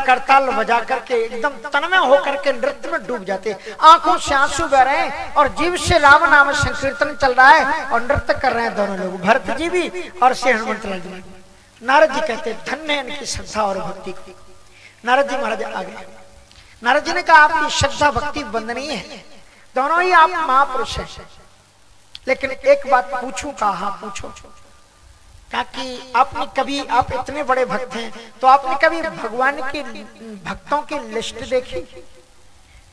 करताल बजा करके एकदम तन्मय होकर के नृत्य में डूब जाते, आंखों से आंसू बह रहे हैं और जीव से राम नाम संकीर्तन चल रहा है और नृत्य कर रहे हैं दोनों लोग, भरत जी भी और श्री हनुमंत लाल जी। नारद जी कहते धन्य है इनकी श्रद्धा और भक्ति। नारद जी महाराज आ गए। नारद जी ने कहा आपकी श्रद्धा भक्ति वंदनीय है, दोनों ही आप महापुरुष हैं, लेकिन एक बात पूछूं? कहा हाँ पूछो। ताकि आपने कभी, आप इतने बड़े भक्त हैं तो आपने कभी भगवान के भक्तों की लिस्ट देखी?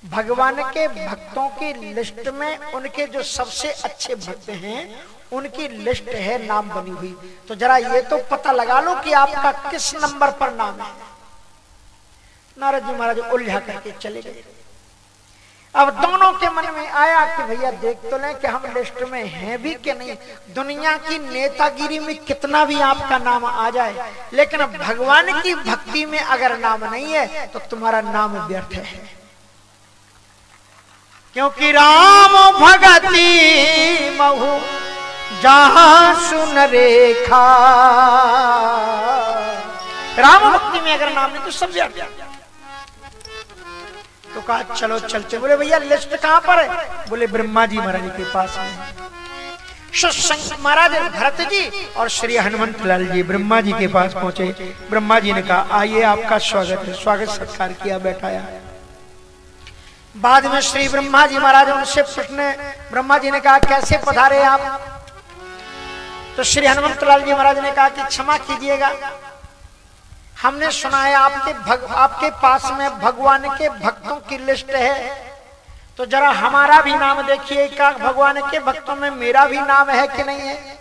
भगवान के भक्तों की लिस्ट में उनके जो सबसे अच्छे भक्त हैं उनकी लिस्ट है नाम बनी हुई, तो जरा ये तो पता लगा लो कि आपका किस नंबर पर नाम है। नारद जी महाराज उलझा करके चले गए। अब दोनों के मन में आया कि भैया देख तो लें कि हम लिस्ट में हैं भी कि नहीं। दुनिया की नेतागिरी में कितना भी आपका नाम आ जाए, लेकिन भगवान की भक्ति में अगर नाम नहीं है तो तुम्हारा नाम व्यर्थ है, क्योंकि राम भगति महु जहां सुन रेखा। राम भक्ति में अगर नाम नहीं तो सब व्यर्थ है। तो कहा चलो चलते। बोले भैया लिस्ट कहां पर है? बोले ब्रह्मा जी महाराज के पास में। महाराज भरत जी और श्री हनुमंत लाल जी ब्रह्मा जी के पास पहुंचे। ब्रह्मा जी ने कहा आइए आपका स्वागत है। स्वागत सत्कार किया, बैठाया। बाद में श्री ब्रह्मा जी महाराज उनसे पूछने, ब्रह्मा जी ने कहा कैसे पधारे आप? तो श्री हनुमंत लाल जी महाराज ने कहा कि क्षमा कीजिएगा, हमने सुना है आपके पास में भगवान के भक्तों की लिस्ट है, तो जरा हमारा भी नाम देखिए, क्या भगवान के भक्तों में मेरा भी नाम है कि नहीं है?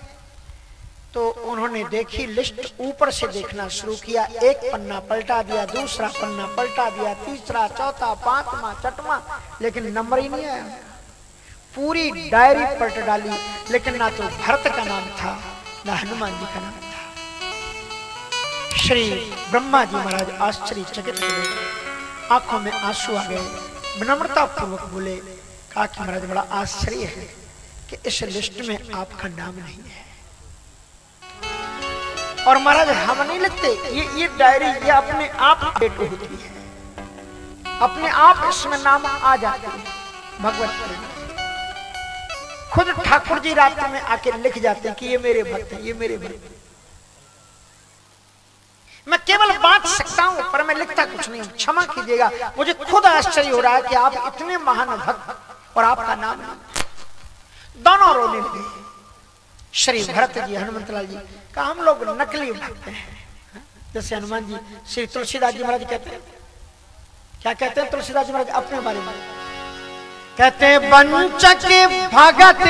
तो उन्होंने देखी लिस्ट, ऊपर से देखना शुरू किया। एक पन्ना पलटा दिया, दूसरा पन्ना पलटा दिया, तीसरा, चौथा, पांचवा, छठवां, लेकिन नंबर ही नहीं आया। पूरी डायरी पलट डाली, लेकिन ना तो भरत का नाम था ना हनुमान जी का नाम था। श्री ब्रह्मा जी महाराज आश्चर्यचकित हो गए, आंखों में आंसू आ गए, विनम्रता पूर्वक बोले, कहा कि महाराज बड़ा आश्चर्य है कि इस लिस्ट में आपका नाम नहीं है। और महाराज हम नहीं लिखते, ये डायरी ये अपने आप अपडेट होती है, अपने आप इसमें नाम आ जाते हैं। भगवत खुद ठाकुर जी रात में आके लिख जाते हैं कि ये मेरे भक्त हैं, ये मेरे भक्त हैं। मैं केवल बांट सकता हूं पर मैं लिखता कुछ नहीं हूं, क्षमा कीजिएगा। मुझे खुद आश्चर्य हो रहा है कि आप इतने महान भक्त और आपका नाम नहीं। दोनों रोने लगे, श्री भरत जी हनुमंत लाल जी का हम लोग नकली भक्त हैं। जैसे हनुमान जी, श्री तुलसीदास जी महाराज कहते हैं, क्या कहते हैं तुलसीदास जी महाराज अपने बारे में? कहते वंचक भगत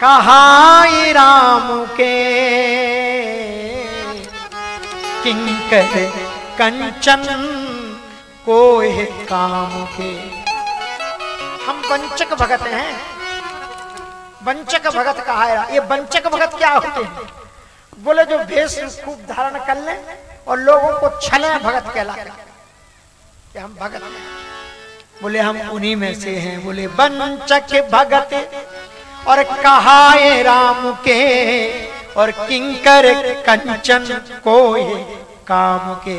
कहाई राम के, किंकर कंचन कोई काम के। हम वंचक भगत हैं। वंचक भगत कहा है। ये वंचक भगत क्या होते हैं? बोले जो भेष खूब धारण कर ले और लोगों को छले भगत कहलाते हैं कि हम भगत हैं। बोले हम उन्हीं में से हैं। बोले वंचक भगत और कहाए राम के, और किंकर कंचन कोई काम के।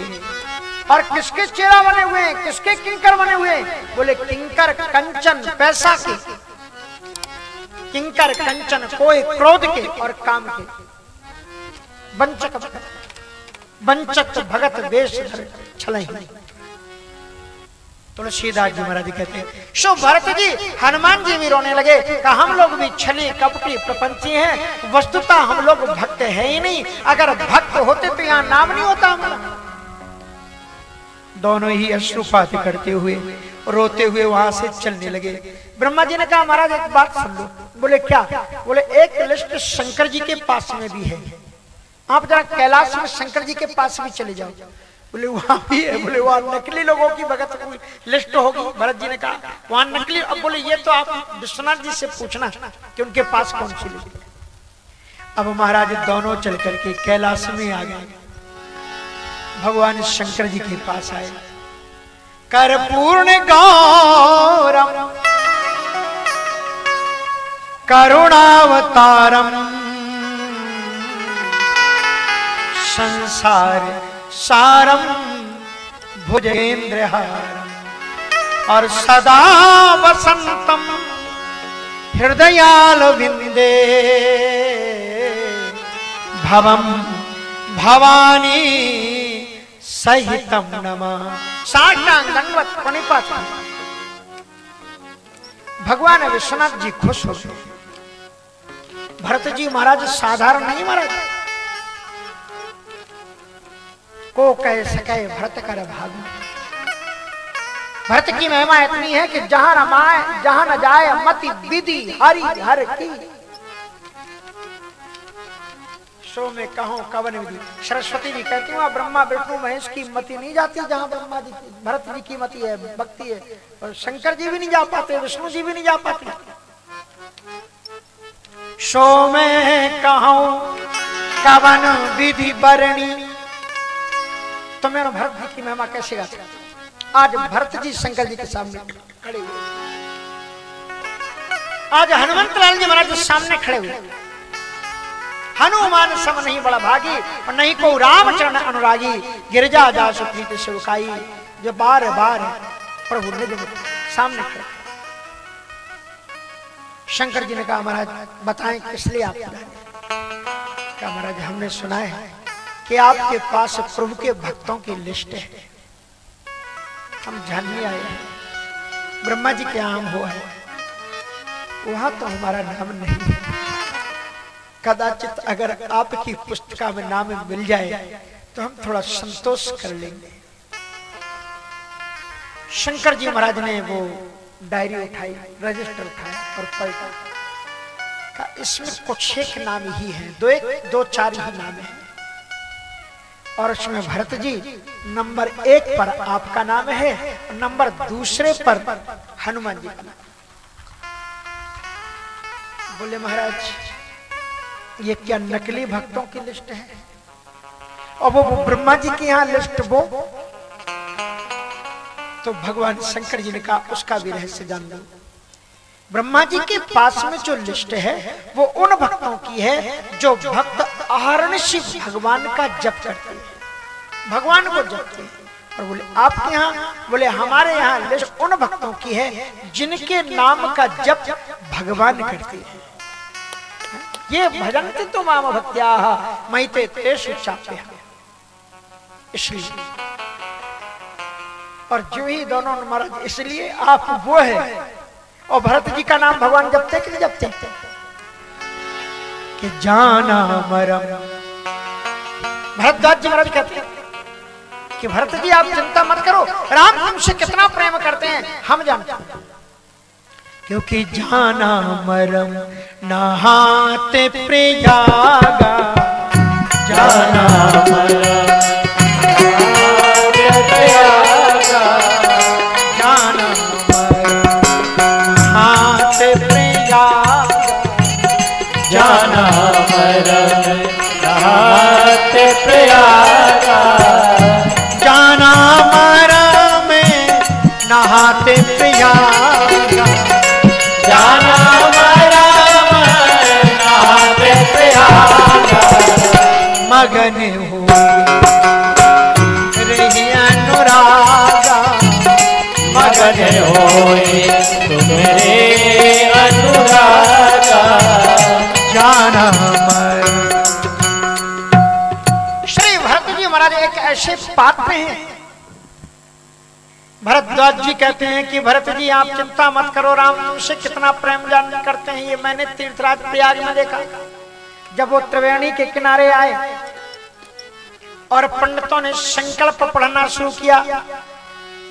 और किसके चेहरा बने हुए हैं, किसके किंकर बने हुए हैं? बोले किंकर कंचन पैसा के, किंकर कंचन कोई क्रोध के और काम के। वंचक भगत, वंचक भगत वेश छलई। तुलसीदास जी महाराज कहते हैं, सो भरत जी हनुमान जी भी रोने लगे, कि हम लोग भी छली कपटी प्रपंची हैं, वस्तुतः हम लोग भक्त है ही नहीं। अगर भक्त होते तो यहाँ नाम नहीं होता हमारा। दोनों ही अश्रुपात करते हुए रोते हुए वहां से चलने लगे। ब्रह्मा जी ने कहा महाराज एक बात सुन लो। बोले क्या? बोले एक लिस्ट शंकर जी के पास में भी है, आप जरा कैलाश में शंकर जी के पास भी चले जाओ। बोले वहां भी है। बोले वहां नकली लोगों की भगत की लिस्ट होगी। भरत जी ने कहा वहां नकली। अब बोले ये तो आप विश्वनाथ जी से पूछना कि उनके पास कौन सी लिस्ट है। अब महाराज दोनों चल करके कैलाश में आ गए, भगवान शंकर जी के पास आए। कर्पूर्ण गौरम करुणावतारम संसार सारम भुजेन्द्रहारम और सदा वसंतम हृदयाल विंदे भवम भवानी सहितम नमः। साष्टांग दंडवत प्रणिपात। भगवान विश्वनाथ जी खुश हो गए। भरत जी महाराज साधारण नहीं महाराज, को कह सके भरत कर भाग। भरत की महिमा इतनी है कि जहां रमाए जहां न जाए मति विधि हरि हर की। सो में कहो कवन विधि। सरस्वती जी कहती हूँ ब्रह्मा विष्णु महेश की मति नहीं जाती जहां ब्रह्मा जी की भरत जी की मति है, भक्ति है। और शंकर जी भी नहीं जा पाते, विष्णु जी भी नहीं जा पाते। सो में कहो कवन विधि बरणी। तो मेरा भरत जी की महिमा कैसे गाते। आज भरत जी शंकर जी के सामने खड़े हुए। आज हनुमंत लाल जी महाराज सामने खड़े हुए। हनुमान सम नहीं बड़ा भागी और नहीं को रामचरण अनुरागी। गिरजा जासु प्रीति सेवकाई। जो बार बार प्रभु ने जो सामने खड़े। शंकर जी ने कहा महाराज बताएं किस लिए आप आए। कहा महाराज हमने सुना है कि आपके पास प्रभु के भक्तों की लिस्ट है, हम जानने आए हैं। ब्रह्मा जी के आम हुआ है, वहां तो हमारा नाम नहीं है। कदाचित अगर आपकी पुस्तिका में नाम मिल जाए तो हम थोड़ा संतोष कर लेंगे। शंकर जी महाराज ने वो डायरी उठाई, रजिस्टर उठाया और पलटा। का इसमें कुछ एक नाम ही है, दो चार ही नाम है। और उसमें भरत जी नंबर 1 पर आपका नाम है, नंबर 2 पर हनुमान जी का नाम। बोले महाराज ये क्या नकली भक्तों की लिस्ट है। और वो ब्रह्मा जी की यहाँ लिस्ट वो। तो भगवान शंकर जी ने कहा उसका भी रहस्य जान लो। ब्रह्मा जी के पास में जो लिस्ट है वो उन भक्तों की है जो भक्त अहर्निशि भगवान का जप करते हैं, भगवान को जपते हैं। और बोले आपके यहाँ, बोले हमारे यहाँ लिस्ट उन भक्तों की है जिनके नाम का जप भगवान करते हैं। ये भजन्ति तो माम भक्त्याः मयि तेषु चाप्यः। इसलिए और जो ही दोनों महाराज इसलिए आप वो है। और भरत जी का नाम भगवान जपते कि नहीं जपते कि जाना मरम। भरद्वाज जी महाराज कहते हैं कि भरत जी आप चिंता मत करो, राम तुमसे कितना प्रेम करते हैं हम जानते हैं। क्योंकि जाना मरम नहाते प्रियागा। जाना मरम नहाते प्रियागा। जाना मरम नहाते प्रियागा। जाना मरम नहाते प्रियागा। जाना मरम नहाते प्रियागा। जाना मरम नहाते प्रियागा। मगन हुए रही अनुरागा। मगन होए तुम्हारे अनुरागा। जाना मरम। श्री भरत जी महाराज एक ऐसे बात पे हैं। भरद्वाज जी कहते हैं कि भरत जी आप चिंता मत करो, राम तुमसे कितना प्रेम जान करते हैं ये मैंने तीर्थराज प्रयाग में देखा। जब वो त्रिवेणी के किनारे आए और पंडितों ने संकल्प पढ़ना शुरू किया,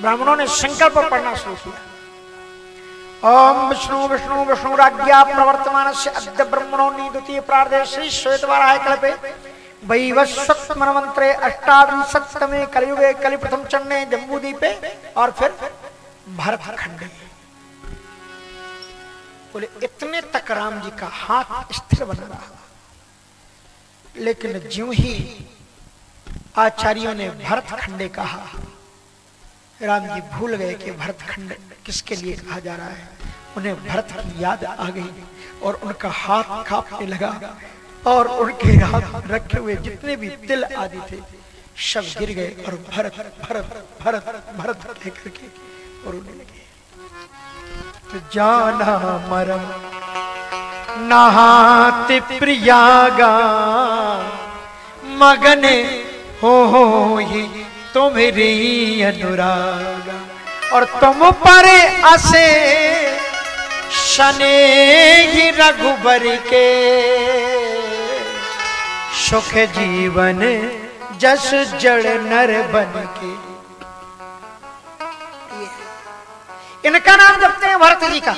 ब्राह्मणों ने संकल्प पढ़ना शुरू किया। ओम विष्णु विष्णु विष्णुराज्ञा प्रवर्तमानस्य अद्य ब्रह्मणो द्वितीय प्रार्धे श्री श्वेतवाराह कल्पे वैवस्वतमन्वंतरे अष्टाविंशतमे कलियुगे कलि प्रथम चरणे जम्बूद्वीपे और फिर भरत खंडे। बोले इतने तक राम जी का हाथ स्थिर बना रहा। लेकिन ज्यों ही आचार्यों ने भरत खंडे कहा, राम जी भूल गए कि भरत खंड किसके लिए कहा जा रहा है। उन्हें भरत की याद आ गई और उनका हाथ कांपने लगा और उनके हाथ रखे हुए जितने भी तिल आदि थे सब गिर गए और भरत भरत भरत भरत कहकर के रोने लगे। जाना मरम नहाते प्रियागा मगने हो ही तुम्हारी अनुरागा और तुम पर असे शने ही रघुबर के सुख जीवन जस जड़ नर बन के। इनका नाम जपते हैं भरत जी का,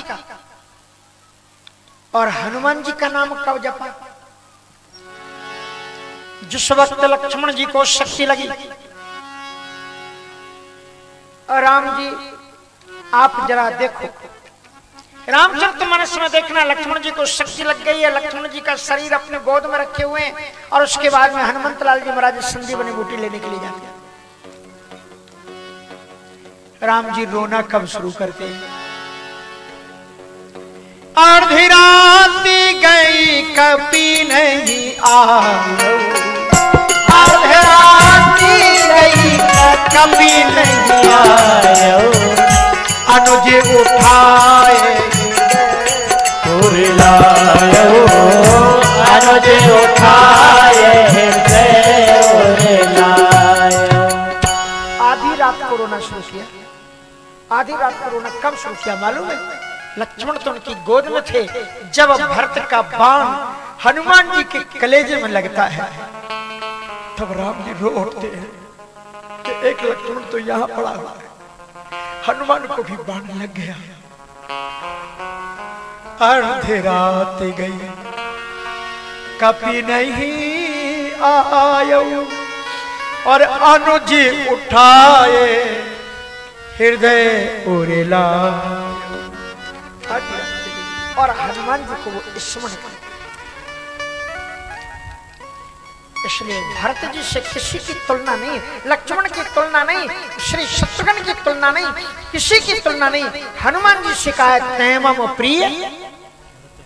और हनुमान जी का नाम कब जपा? जिस वक्त लक्ष्मण जी को शक्ति लगी, राम जी आप जरा देखो, रामचरितमानस में देखना, लक्ष्मण जी को शक्ति लग गई है, लक्ष्मण जी का शरीर अपने गोद में रखे हुए हैं, और उसके बाद में हनुमंत लाल जी महाराज संजीवनी बूटी लेने के लिए जाते हैं। राम जी रोना कब शुरू करते हैं? आधी रात गई कभी नहीं आयो, आधी रात गई कभी नहीं आयो, अनुज उठाए लायो, अनुज उठाए लायो। आधी रात को रोना शुरू किया। आधी रात को रोना कब शुरू किया मालूम है? लक्ष्मण तो उनकी गोद में थे, जब भरत का बाण हनुमान जी के कलेजे में लगता है, तब राम जी रो उठते हैं कि एक लक्ष्मण तो यहाँ पड़ा हुआ है, हनुमान को भी बाण लग गया। अर्धे रात गई कभी नहीं आयो, और अनुज उठाए हृदय उरेला। और हनुमान जी को वो स्मरण कर, इसलिए भरत जी से किसी की तुलना नहीं, लक्ष्मण की तुलना नहीं, श्री शत्रुघ्न की तुलना नहीं, किसी की तुलना नहीं। हनुमान जी से कहा तैमम प्रिय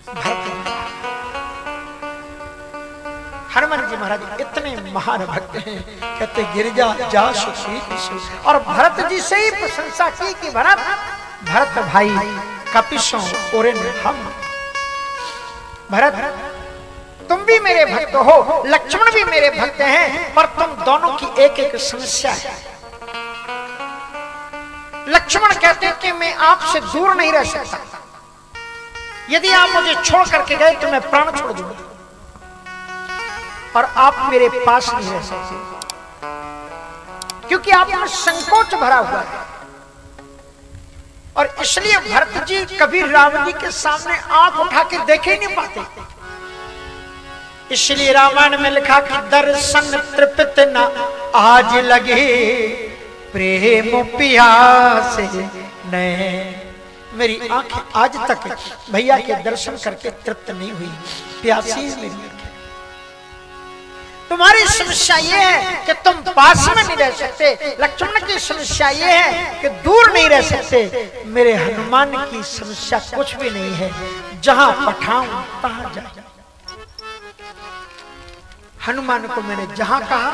भरत। हनुमान जी महाराज इतने महान भक्त हैं, कहते गिरजा जा सुखी। और भरत जी से ही प्रशंसा की कि भरत भरत भाई कपिशों और हम, भरत तुम भी मेरे भक्त हो, लक्ष्मण भी मेरे भक्त हैं, पर तुम दोनों की एक एक समस्या है। लक्ष्मण कहते हैं कि मैं आपसे दूर नहीं रह सकता, यदि आप मुझे छोड़ करके गए तो मैं प्राण छोड़ दूंगा, और आप मेरे पास नहीं रह सकते क्योंकि आप में संकोच भरा हुआ है। और इसलिए भरत जी कभी राम जी के सामने आंख उठा के देख ही नहीं पाते। इसलिए रामायण में लिखा कि दर्शन तृप्त न आज लगे, प्रेम प्यासे नैन। मेरी आंखें आज तक भैया के दर्शन करके तृप्त नहीं हुई, प्यासी है मेरी आंखें। तुम्हारी समस्या ये है कि तुम पास में नहीं रह सकते, लक्ष्मण की समस्या ये है कि दूर नहीं रह सकते। मेरे हनुमान की समस्या कुछ भी नहीं है, जहां पठाऊं तहां जाए। हनुमान को मैंने जहां कहा,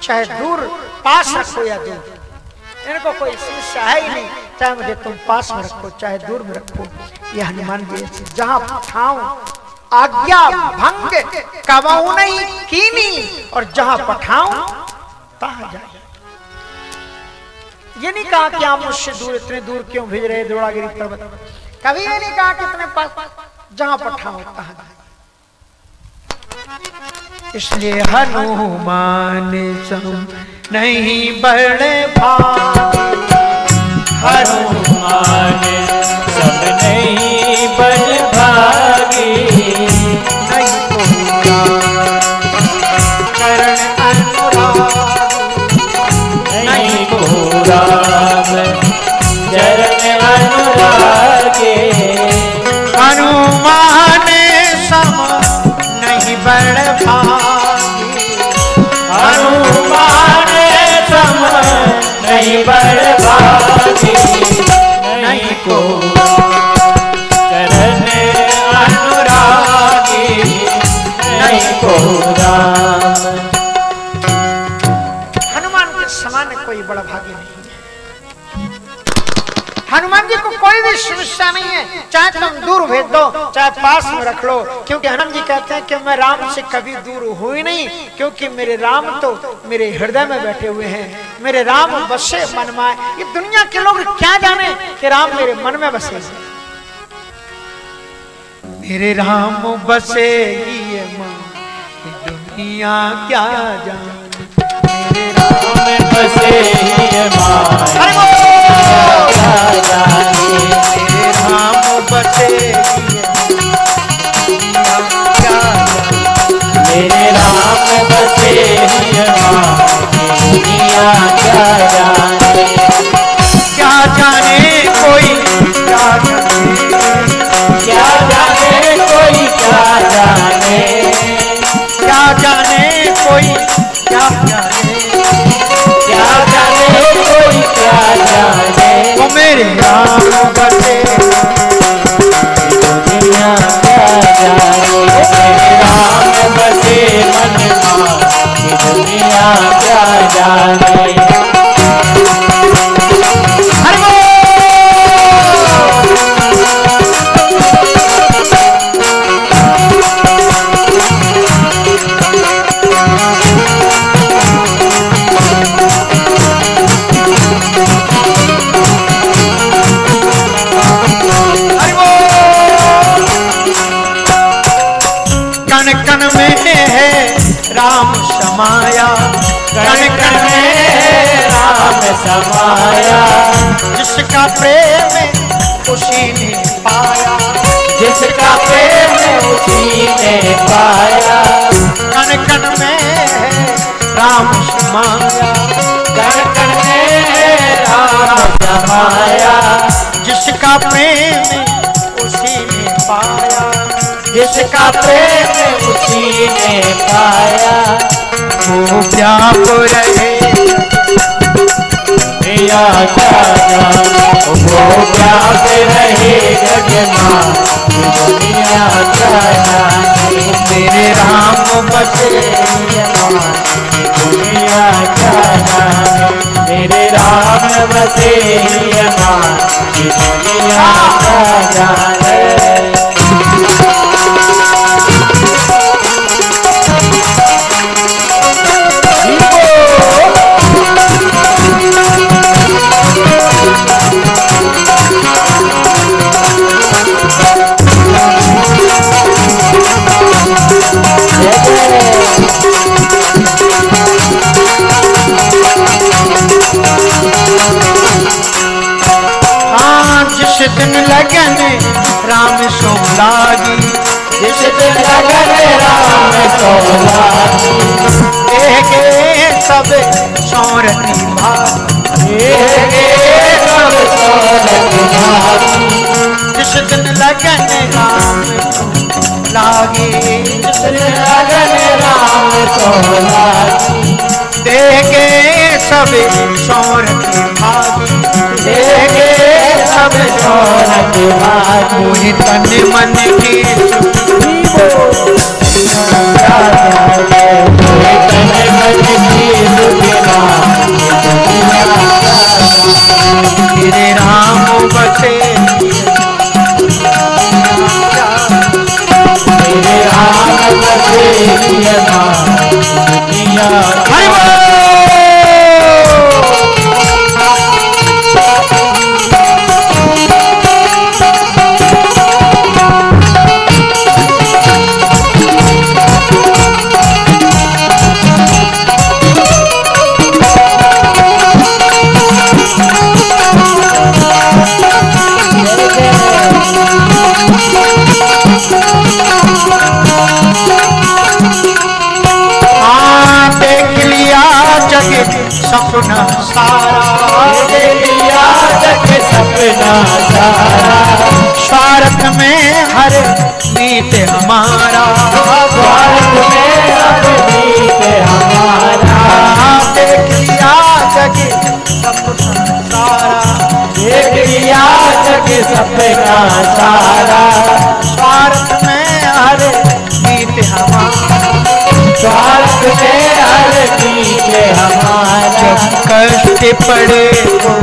चाहे दूर पास रखो या दूर, इनको कोई समस्या है ही नहीं, चाहे मुझे तुम पास में रखो चाहे दूर में रखो। ये हनुमान जी जहां पठाऊं आज्ञा भंग कबाऊ नहीं कीनी, और जहां पठाऊं तहां जाए। ये नहीं कहा कि आप मुझसे दूर, इतने दूर क्यों भेज रहे द्रोणागिरी पर्वत, कभी ये नहीं कहा कि इतने पास, जहां पठाऊं तहां जाए। इसलिए हनुमान सम नहीं बड़े भागी, हनुमान सब नहीं बड़े भागी, चरण अनुरागे, हनुमान सम नहीं बड़ भागी, हनुमान सम नहीं बड़ भागी, नहीं को चरण अनुरागी, नहीं को राम। बड़भागी नहीं है। हनुमान जी को कोई भी समस्या नहीं है, चाहे तुम दूर भेज दो चाहे पास में रख लो, क्योंकि हनुमान जी कहते हैं कि मैं राम से कभी दूर हुई नहीं, क्योंकि मेरे राम तो मेरे हृदय में बैठे हुए हैं, मेरे राम बसे मन में। ये दुनिया के लोग क्या जाने कि राम मेरे मन में बसे, मेरे राम बसे ये मन दुनिया क्या जाने, मेरे राम बसे ये माया मेरे राम बसे मेरे राम बसे ये दुनिया क्या जाने, क्या जाने कोई क्या जाने कोई क्या जाने, क्या जाने कोई क्या जाने, क्या जाने कोई क्या जाने, वो मेरे राम बसे दुनिया क्या जाने, मेरे राम बसे मन में दुनिया क्या जाने। कण कण में है राम समाया, कण कण में राम समाया, जिसका प्रेम उसी ने पाया, जिसका प्रेम उसी ने पाया, कण कण में है राम समाया, कण कण में राम समाया, जिसका प्रेम उसी ने पाया, जिसका प्रेम उसी ने पाया, वो व्याप रहे या जाना, वो व्याप रहे जगन्नाथ दुनिया क्या जाने, मेरे राम बसे दुनिया क्या जाने, मेरे राम बसे दुनिया क्या जाने। जिस दिन लगन राम सो लागी, जिस दिन लगन राम सो लागी, देखे सब सौरती भागी, सब सौरती भागी, जिस दिन लगन राम सो लागी, जिस दिन लगन राम सो लागी, देखे सब सौरती भागी, देखे सब सौरती भागी, मुझे तन मन की मेरे राम बसे मेरे राम बसे दुनिया सपना सारा, लिया जग सपना सारा, स्वार्थ में हर मीत हमारा, स्वार्थ में हर मीत हमारा, देख लिया जग सपना सारा, देख लिया जग सपना सारा, स्वार्थ में हर मीत हमारा, स्वार्थ में हर मीत हमारा, कष्ट पड़े को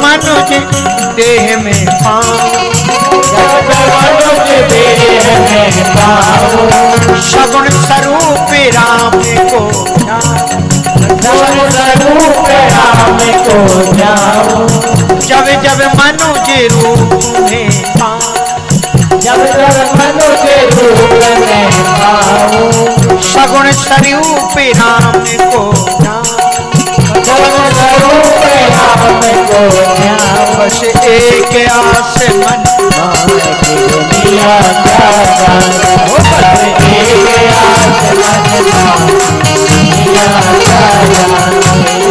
मनुज देह में सगुण स्वरूप राम को जब जब मनुज रूप में सगुण स्वरूप राम को बस एक आस मन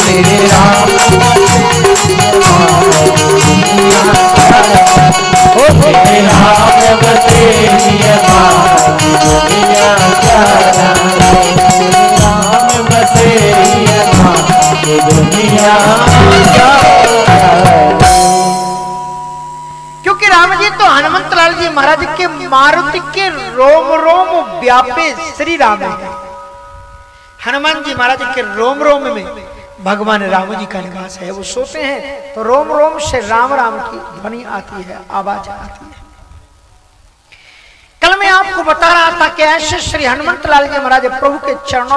मेरे राम क्योंकि राम जी तो हनुमंत लाल जी महाराज के मारुति के रोम रोम व्यापे श्री राम है। हनुमान जी महाराज के रोम रोम में भगवान राम जी का निवास है। वो सोते हैं तो रोम रोम से राम राम की ध्वनि आती है, आवाज आती है। कल मैं आपको बता रहा था कि ऐसे श्री हनुमंत लाल जी महाराज प्रभु के चरणों